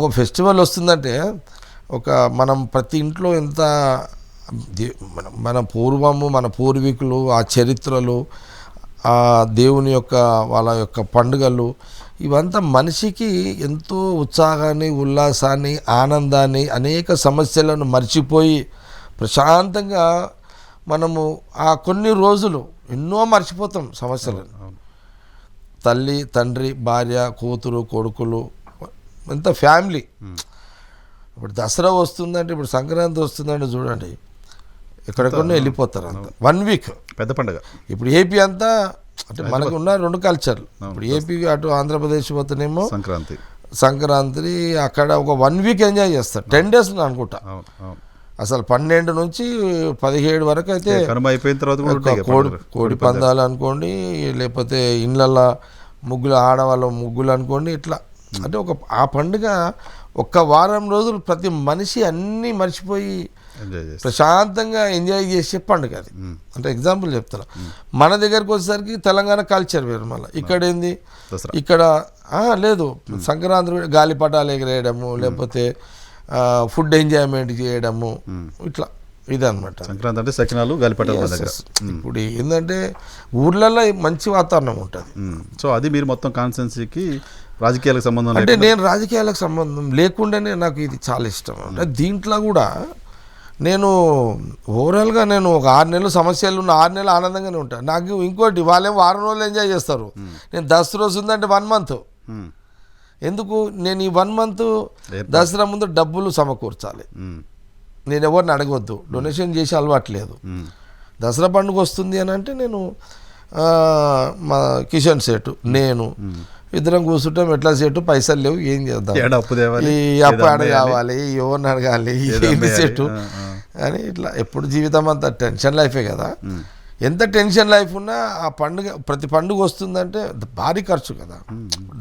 ఒక ఫెస్టివల్ వస్తుందంటే మనం ప్రతి ఇంట్లో ఎంత మన పూర్వము మన పూర్వీకులు ఆ చరిత్రలు ఆ దేవుని యొక్క వాళ్ళ యొక్క పండుగలు ఇవంతా మనిషికి ఎంతో ఉత్సాహాన్ని ఉల్లాసాన్ని ఆనందాన్ని అనేక సమస్యలను మర్చిపోయి ప్రశాంతంగా మనము ఆ కొన్ని రోజులు ఎన్నో మర్చిపోతాం సమస్యలను. తల్లి తండ్రి భార్య కూతురు కొడుకులు ఎంత ఫ్యామిలీ. ఇప్పుడు దసరా వస్తుందంటే ఇప్పుడు సంక్రాంతి వస్తుందంటే చూడండి ఎక్కడెక్కడో వెళ్ళిపోతారు అంత 1 వీక్ పెద్ద పండుగ. ఇప్పుడు ఏపీ అంతా అంటే మనకు ఉన్న 2 కల్చర్లు. ఇప్పుడు ఏపీ అటు ఆంధ్రప్రదేశ్ పోతేనేమో సంక్రాంతి అక్కడ ఒక 1 వీక్ ఎంజాయ్ చేస్తారు. 10 days అనుకుంటా. అసలు 12 నుంచి 17 వరకు అయితే అయిపోయిన తర్వాత కోడి పందాలు అనుకోండి, లేకపోతే ఇళ్ళల్లో ముగ్గులు ఆడవాళ్ళ ముగ్గులు అనుకోండి. ఇట్లా అంటే ఆ పండుగ 1 వారం రోజులు ప్రతి మనిషి అన్నీ మర్చిపోయి ప్రశాంతంగా ఎంజాయ్ చేసే పండుగ అది. అంటే ఎగ్జాంపుల్ చెప్తున్నా. మన దగ్గరకు వచ్చేసరికి తెలంగాణ కల్చర్ వేరు. మళ్ళీ ఇక్కడ ఏంది, ఇక్కడ లేదు సంక్రాంతి గాలిపటాలు ఎగరేయడము, లేకపోతే ఫుడ్ ఎంజాయ్మెంట్ చేయడము, ఇట్లా ఇదనమాట సంక్రాంతి అంటే సకినాలు గాలిపటాలు. ఇప్పుడు ఏంటంటే ఊర్లలో మంచి వాతావరణం ఉంటుంది. సో అది మీరు మొత్తం కాన్స్టెన్సీకి రాజకీయాలకు సంబంధం అంటే నేను రాజకీయాలకు సంబంధం లేకుండానే నాకు ఇది చాలా ఇష్టం. అంటే దీంట్లో కూడా నేను ఓవరాల్గా నేను ఒక 6 నెలలు సమస్యలు ఉన్న 6 నెలలు ఆనందంగానే ఉంటాను. నాకు ఇంకోటి వాళ్ళేమో 6 రోజులు ఎంజాయ్ చేస్తారు. నేను దసరా వస్తుందంటే 1 month. ఎందుకు నేను ఈ 1 month దసరా ముందు డబ్బులు సమకూర్చాలి. నేను ఎవరిని అడగవద్దు, డొనేషన్ చేసి అలవాట్లేదు. దసరా పండుగ వస్తుంది అని అంటే నేను మా కిషన్ సేటు నేను ఇద్దరం కూర్చుంటాం. ఎట్లా సేటు పైసలు లేవు, ఏం చేద్దాం, ఈ అప్పు కావాలి, ఎవరిని అడగాలి, ఏంటి సేటు అని ఇట్లా ఎప్పుడు జీవితం అంతా టెన్షన్ లైఫే కదా. ఎంత టెన్షన్ లైఫ్ ఉన్నా ఆ పండుగ ప్రతి పండుగ వస్తుందంటే భారీ ఖర్చు కదా.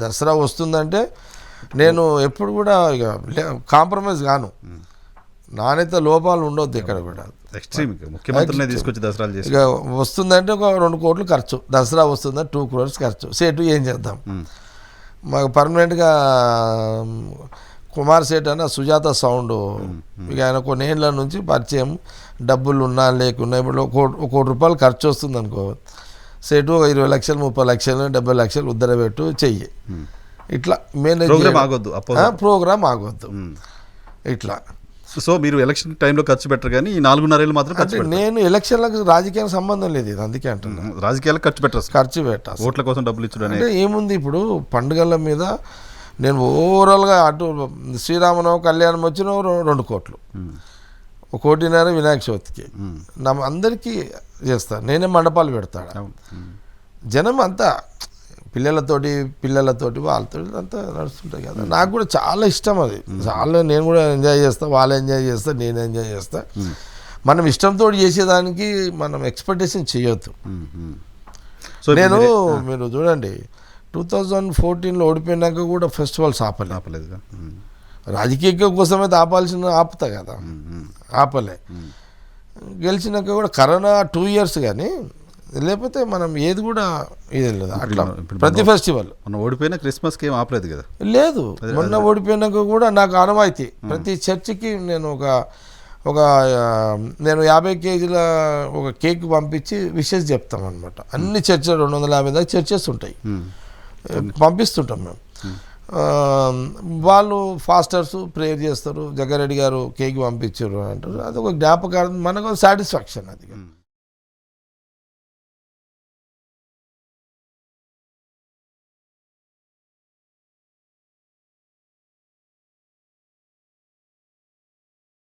దసరా వస్తుందంటే నేను ఎప్పుడు కూడా ఇక కాంప్రమైజ్ కాను. నాణ్యత లోపాలు ఉండొద్దు ఇక్కడ కూడా. ముఖ్యమంత్రిని తీసుకొచ్చి దసరాలు చేసి ఇక వస్తుందంటే ఒక 2 కోట్లు ఖర్చు. దసరా వస్తుందంటే 2 crores ఖర్చు. సేటు ఏం చేద్దాం, మాకు పర్మనెంట్గా కుమార్ సేట్ అన్న సుజాత సౌండ్ ఇక ఆయన కొన్ని ఏళ్ళ నుంచి పరిచయం, డబ్బులు ఉన్నా లేకున్నా ఇప్పుడు 1 కోటి రూపాయలు ఖర్చు వస్తుంది అనుకో, సేటు 20 లక్షలు 30 లక్షలు 70 లక్షలు ఉద్దరబెట్టు చెయ్యి. ఇట్లా మేనేజ్ ప్రోగ్రామ్ ఆగొద్దు ఇట్లా. సో మీరు ఎలక్షన్ టైంలో ఖర్చు పెట్టరు కానీ ఈ 4.5 ఏళ్ళు మాత్రం ఖర్చు. నేను ఎలక్షన్లకు రాజకీయానికి సంబంధం లేదు ఇది, అందుకే అంటున్నా. రాజకీయాలకు ఖర్చు పెట్టాలి, ఓట్ల కోసం డబ్బులు ఇచ్చడం అంటే ఏముంది. ఇప్పుడు పండుగల మీద నేను ఓవరాల్గా అటు శ్రీరామనవ కళ్యాణం వచ్చిన 2 కోట్లు, 1.5 కోటి వినాయక చవితికి అందరికీ చేస్తాను. నేనే మండపాలు పెడతాను. జనం అంతా పిల్లలతోటి వాళ్ళతో అంతా నడుస్తుంటాయి కదా. నాకు కూడా చాలా ఇష్టం అది. చాలా నేను కూడా ఎంజాయ్ చేస్తా, వాళ్ళు ఎంజాయ్ చేస్తా, నేను ఎంజాయ్ చేస్తా. మనం ఇష్టంతో చేసేదానికి మనం ఎక్స్పెక్టేషన్ చేయొద్దు. నేను మీరు చూడండి 2014లో ఓడిపోయినాక కూడా ఫెస్టివల్స్ ఆపలేదు. రాజకీయ కోసమైతే ఆపుతా కదా, ఆపలే. గెలిచినాక కూడా కరోనా 2 years కానీ లేకపోతే మనం ఏది కూడా ఇది లేదు. అట్లా ప్రతి ఫెస్టివల్ మొన్న ఓడిపోయిన క్రిస్మస్కి ఏం ఆపలేదు కదా. లేదు, మొన్న ఓడిపోయినాక కూడా నాకు ఆనవాయితీ ప్రతి చర్చికి నేను నేను 50 kgs ఒక కేక్ పంపించి విషెస్ చెప్తాం అనమాట. అన్ని చర్చలు 250 దాకా చర్చెస్ ఉంటాయి, పంపిస్తుంటాం మేము. వాళ్ళు ఫాస్టర్స్ ప్రేయర్ చేస్తారు, జగ్గారెడ్డి గారు కేక్ పంపించారు అంటారు. అదొక జ్ఞాపకార్థం, మనకు సాటిస్ఫాక్షన్ అది.